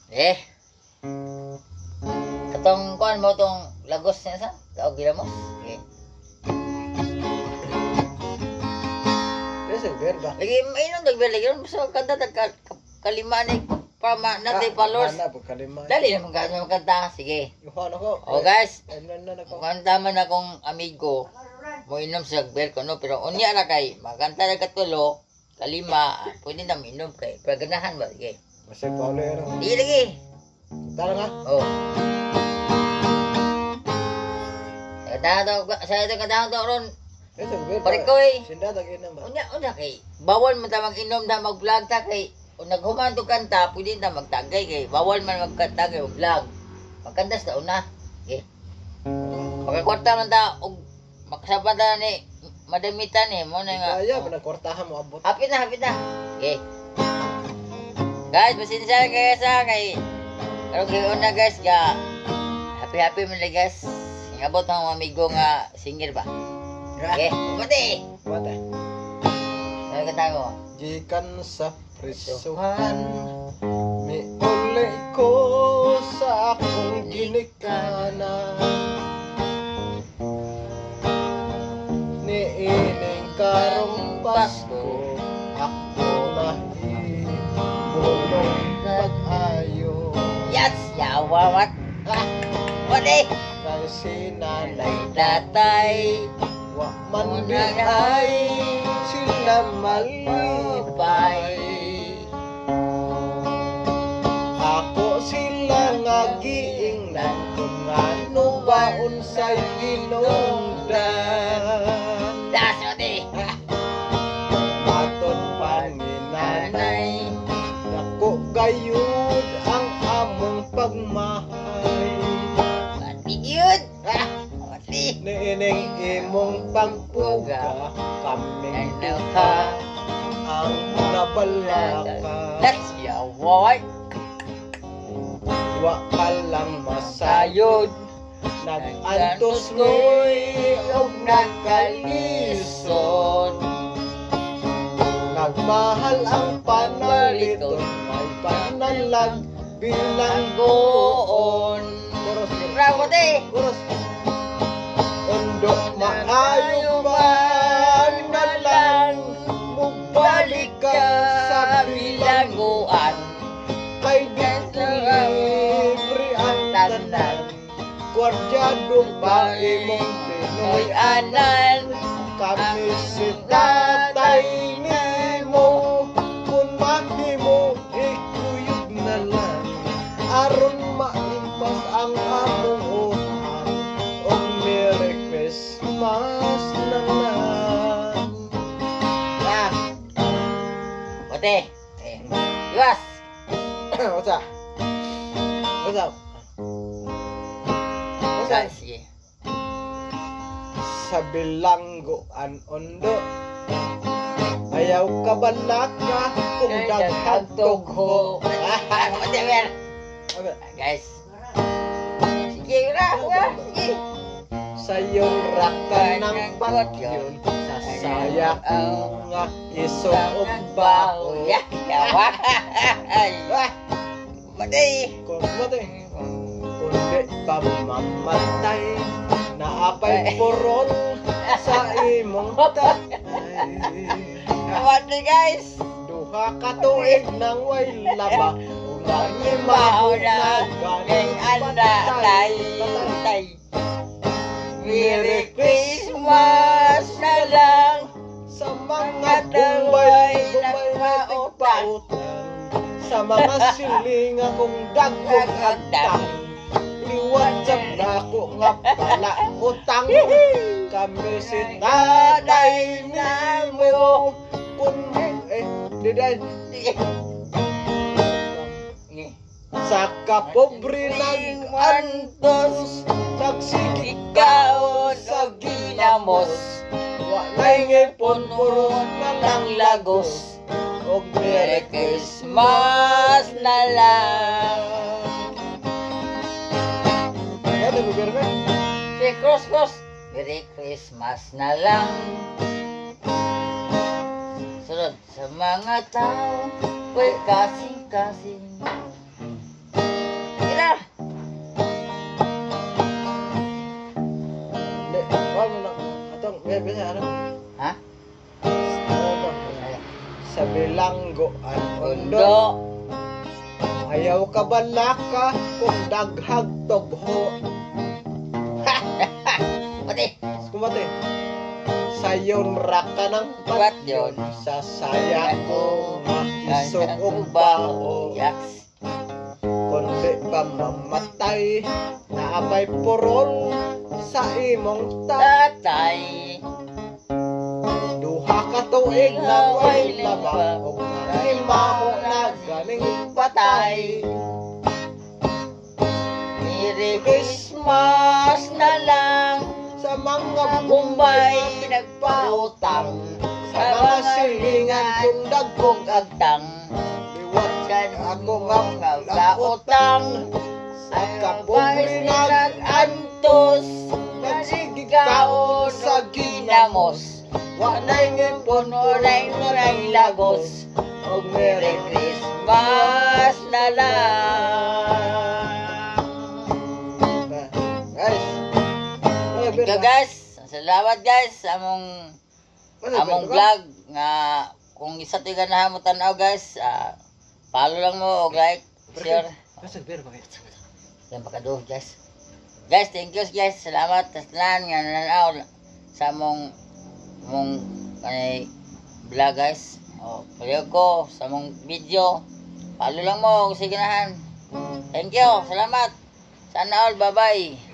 Eh. Katong kuan mo tong lagos niya sa? Kaog gilamos. Okay. Kasi verba. Lagi mainom dagber lagi ron sa kanta kalima ni pama natin followers. Ana po kalima. Dali naman ka kanta. Sige. Yuhan ako. Oh guys, Ano na ako. kanta man akong amigo. Mo inom sa dagber ko no pero unya ra kay magkanta na katulo, kalima, pwede na minom kay paganahan ba sige. Masay Paulo yan. Di lagi. Tara nga. Oh. Sa ito kadang to ron. Kasi verba. Parikoy. Sinda tagin na ba? Unya kay bawal man ta mag-inom na mag-vlog ta kay kung naghuman to kanta pwede ta magtagay kay bawal man magkatagay og vlog. Magkantas ta una. Okay. Magkakwarta man ta og makasaban ta ni madamitan ni mo na nga. Kaya ba nagkortahan mo abot? Hapit na. Okay. Guys, pasensya na kayo sa kay karong una guys ga happy man lang guys. Ngabot ang mga amigo nga singer ba? Okay, pati! Mata. Ano kata ko? Gikan sa prisuhan, may uli ko sa akong ginikanan. Niining karong Pasko, ako nahibulong pag-ayo. Yes! Yawawat! Pati! Kay sinanay Tatay! wa man ay sila malipay. Ako sila nga giingnan kung ano ba unsay hinungdan. Das! Pati! Maton pa ni nanay, dako gayud ang among pagmahay. Pati yun! Pati! Niining imong pagpuga, kaming duha ang nabalaka. That's yawawat! Wa ka lang masayod, nag-antos mo'y og nagkalisod. Nagmahal ang panaliton, may panalag bilanggoon. Kuros, Bravo, pati! kuros. Undok maayo ba na lang mubalik ka sa bilanggoan. Kay dito libre ang tanan, kwardyado pa imong Pinoy anan. Kami si tatay nimo, kung mahimo ikuyog na lang, aron maimpas ang among utang. O Merry Christmas na lang. Ah! Pati! Eh, iwas! What's up? What's up? What's up? Sige. Sa bilanggoan ondo, ayaw ka balaka kung daghang tugho. Pati, men! Okay. Guys. Sige, sige. Sayong raka ng bagyon, sasaya ang nga isong og baho. Ya, yawa. Pati! Kung mati, kundi pa mamatay, naapay puron sa imong tatay. Pati, guys! Duha ka tuig nang way laba, ulang Maho imaho na na kay ganing anda patay. tay. Merry Christmas na lang. Sa mga bumbay, nagpautang, sa mga siling akong dagkong agtang, liwat sa brako nga pala utang. Kami si tatay nimo, kung diday sa kapobre ng antos, nagsigikaon sa ginamos. Walay ngipon puro na lang lagos, og Merry Christmas na lang. Ano ba berbe? Si Cross. Merry Christmas na lang. Sunod sa mga tao, may kasing-kasing. bilanggoan undo. Undo. Ayaw ka balaka kung daghag togho. Mati. Kumate. Sayon raka ng What yun? Sa saya ko maisog og bao. Yaks. Kundi ba mamatay naabay purol sa imong Tatay. duha ka tuig na way laba ug narimaho na ganing patay. Merry Christmas na lang. Sa mga Bumbay nagpautang. sa mga silingan kung dagkong agtang. liwat Kan ako nga nga lautang. sa kapobre Nag-antos. nagsigigaon sa ginamos. Wa na ngipon oray lagos. Og Merry Christmas na lang. guys. Thank you guys. Salamat guys sa among vlog nga kung isa ti ganahan mo tan-aw guys, follow lang mo og like, share. Yan pakado guys. Guys, thank you guys. Salamat sa tanan nga nanaw sa among kanay vlog guys. O paliw ko sa among video. Follow lang mo og sige ganahan. Thank you. Salamat. Sana all. Bye-bye.